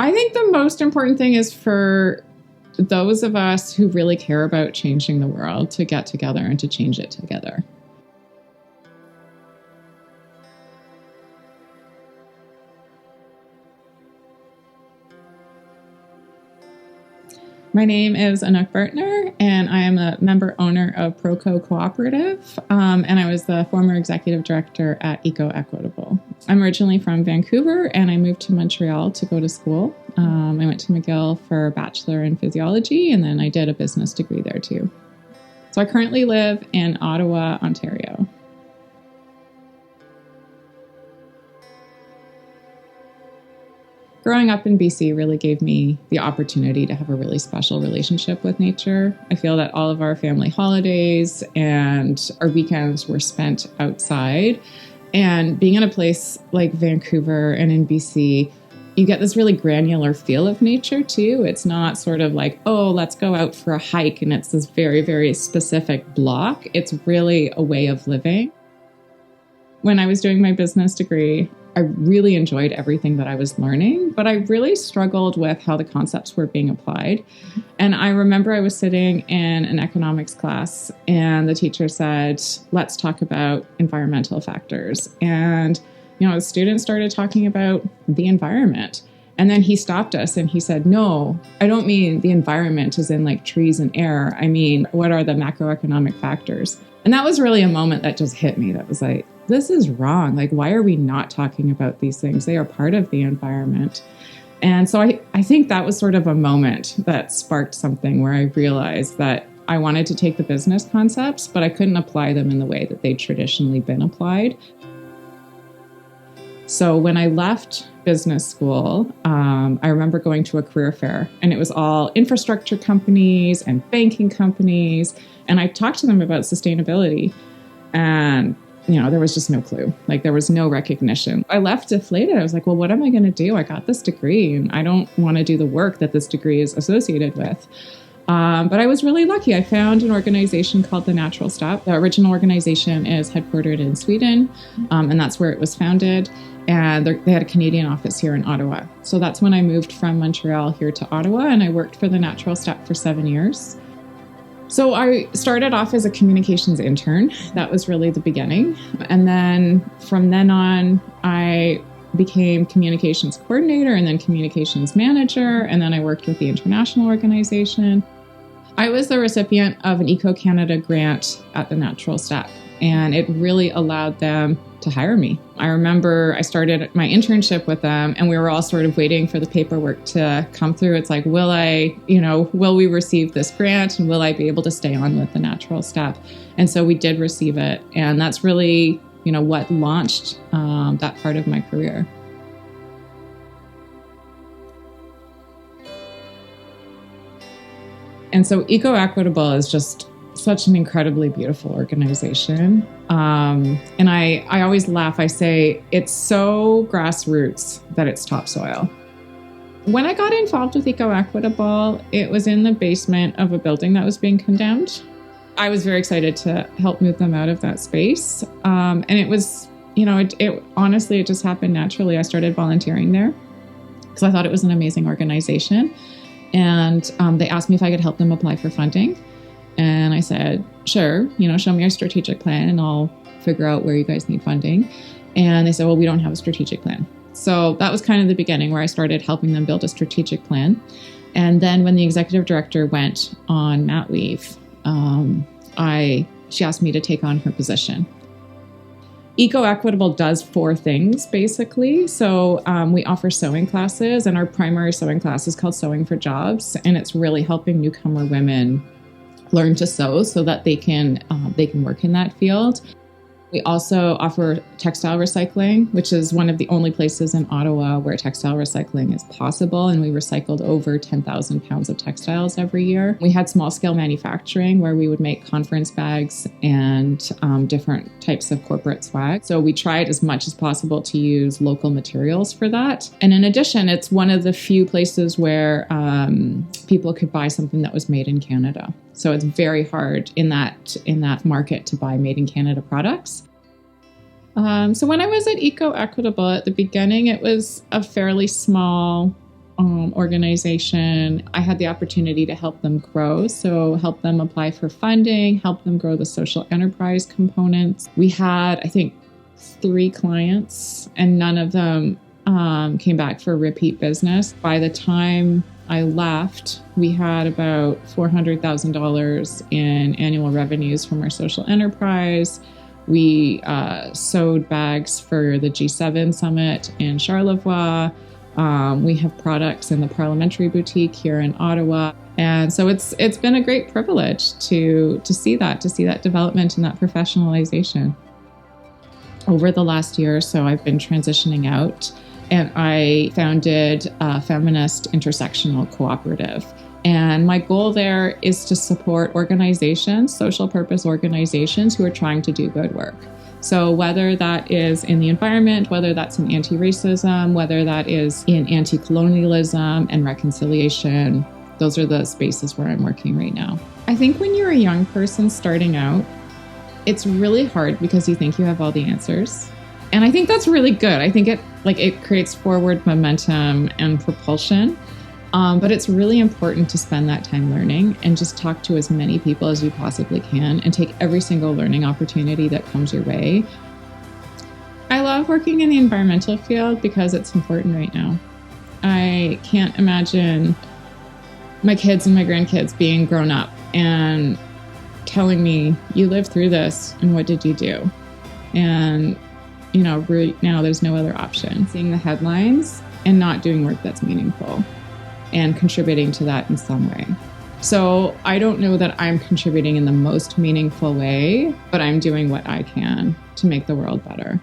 I think the most important thing is for those of us who really care about changing the world to get together and to change it together. My name is Anouk Bertner, and I am a member owner of ProCo Cooperative, and I was the former executive director at Eco Equitable. I'm originally from Vancouver, and I moved to Montreal to go to school. I went to McGill for a bachelor in physiology, and then I did a business degree there too. So I currently live in Ottawa, Ontario. Growing up in BC really gave me the opportunity to have a really special relationship with nature. I feel that all of our family holidays and our weekends were spent outside. And being in a place like Vancouver and in BC, you get this really granular feel of nature too. It's not sort of like, oh, let's go out for a hike and it's this very, very specific block. It's really a way of living. When I was doing my business degree, I really enjoyed everything that I was learning, but I really struggled with how the concepts were being applied. And I remember I was sitting in an economics class and the teacher said, let's talk about environmental factors. And, the students started talking about the environment. And then he stopped us and he said, no, I don't mean the environment as in like trees and air. I mean, what are the macroeconomic factors? And that was really a moment that just hit me. That was like, this is wrong. Like, why are we not talking about these things? They are part of the environment. And so I think that was sort of a moment that sparked something where I realized that I wanted to take the business concepts, but I couldn't apply them in the way that they'd traditionally been applied. So when I left business school, I remember going to a career fair, and it was all infrastructure companies and banking companies. And I talked to them about sustainability, and there was just no clue. Like, there was no recognition. I left deflated. I was like, well, what am I going to do? I got this degree and I don't want to do the work that this degree is associated with. But I was really lucky. I found an organization called The Natural Step. The original organization is headquartered in Sweden, and that's where it was founded. And they had a Canadian office here in Ottawa. So that's when I moved from Montreal here to Ottawa, and I worked for The Natural Step for 7 years. So I started off as a communications intern. That was really the beginning. And then from then on, I became communications coordinator and then communications manager. And then I worked with the international organization. I was the recipient of an Eco Canada grant at The Natural Step, and it really allowed them to hire me. I remember I started my internship with them, and we were all sort of waiting for the paperwork to come through. It's like, will we receive this grant, and will I be able to stay on with The Natural Step? And so we did receive it, and that's really, what launched that part of my career. And so Eco Equitable is just such an incredibly beautiful organization. And I always laugh. I say it's so grassroots that it's topsoil. When I got involved with Eco Equitable, it was in the basement of a building that was being condemned. I was very excited to help move them out of that space. And it was, honestly, it just happened naturally. I started volunteering there because I thought it was an amazing organization. And they asked me if I could help them apply for funding. And I said, sure, show me your strategic plan and I'll figure out where you guys need funding. And they said, well, we don't have a strategic plan. So that was kind of the beginning where I started helping them build a strategic plan. And then when the executive director went on mat leave, she asked me to take on her position. Eco Equitable does 4 things, basically. So we offer sewing classes, and our primary sewing class is called Sewing for Jobs. And it's really helping newcomer women learn to sew so that they can work in that field. We also offer textile recycling, which is one of the only places in Ottawa where textile recycling is possible. And we recycled over 10,000 pounds of textiles every year. We had small scale manufacturing where we would make conference bags and different types of corporate swag. So we tried as much as possible to use local materials for that. And in addition, it's one of the few places where people could buy something that was made in Canada. So it's very hard in that market to buy made in Canada products. So when I was at Eco Equitable at the beginning, it was a fairly small organization. I had the opportunity to help them grow, so help them apply for funding, help them grow the social enterprise components. We had, I think, 3 clients, and none of them came back for repeat business. By the time I left, we had about $400,000 in annual revenues from our social enterprise. We sewed bags for the G7 summit in Charlevoix. We have products in the Parliamentary Boutique here in Ottawa. And so it's been a great privilege to see that development and that professionalization. Over the last year or so, I've been transitioning out, and I founded a feminist intersectional cooperative. And my goal there is to support organizations, social purpose organizations who are trying to do good work. So whether that is in the environment, whether that's in anti-racism, whether that is in anti-colonialism and reconciliation, those are the spaces where I'm working right now. I think when you're a young person starting out, it's really hard because you think you have all the answers. And I think that's really good. I think it creates forward momentum and propulsion. But it's really important to spend that time learning and just talk to as many people as you possibly can and take every single learning opportunity that comes your way. I love working in the environmental field because it's important right now. I can't imagine my kids and my grandkids being grown up and telling me, you lived through this and what did you do? And, right now there's no other option. Seeing the headlines and not doing work that's meaningful and contributing to that in some way. So I don't know that I'm contributing in the most meaningful way, but I'm doing what I can to make the world better.